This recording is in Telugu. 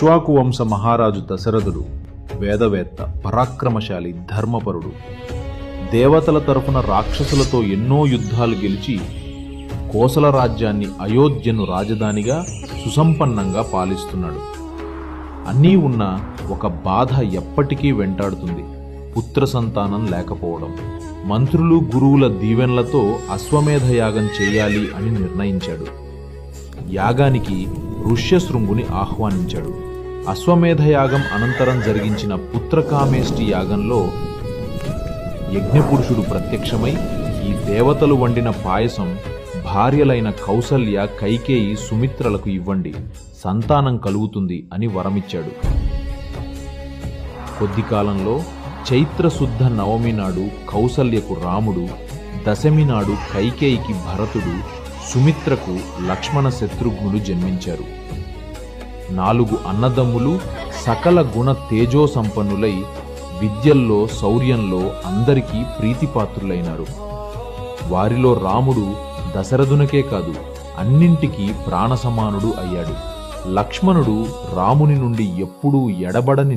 ఇక్ష్వాకు వంశ మహారాజు దశరథుడు వేదవేత్త, పరాక్రమశాలి, ధర్మపరుడు. దేవతల తరఫున రాక్షసులతో ఎన్నో యుద్ధాలు గెలిచి కోసల రాజ్యాన్ని, అయోధ్యను రాజధానిగా సుసంపన్నంగా పాలిస్తున్నాడు. అన్నీ ఉన్న ఒక బాధ ఎప్పటికీ వెంటాడుతుంది: పుత్ర సంతానం లేకపోవడం. మంత్రులు, గురువుల దీవెనలతో అశ్వమేధ యాగం చేయాలి అని నిర్ణయించాడు. యాగానికి ఋష్యశృంగుని ఆహ్వానించాడు. అశ్వమేధ యాగం అనంతరం జరిగించిన పుత్రకామేష్టి యాగంలో యజ్ఞపురుషుడు ప్రత్యక్షమై ఈ దేవతలు వండిన పాయసం భార్యలైన కౌసల్య, కైకేయి, సుమిత్రలకు ఇవ్వండి, సంతానం కలుగుతుంది అని వరమిచ్చాడు. కొద్ది కాలంలో చైత్రశుద్ధ నవమి నాడు కౌసల్యకు రాముడు, దశమి నాడు కైకేయికి భరతుడు, సుమిత్రకు లక్ష్మణ, శత్రుఘ్నులు జన్మించారు. 4 అన్నదమ్ములు సకల గుణ తేజో సంపన్నులై విద్యల్లో, శౌర్యంలో అందరికీ ప్రీతిపాత్రులైనారు. వారిలో రాముడు దశరథునికే కాదు, అన్నింటికీ ప్రాణసమానుడు అయ్యాడు. లక్ష్మణుడు రాముని నుండి ఎప్పుడూ ఎడబడని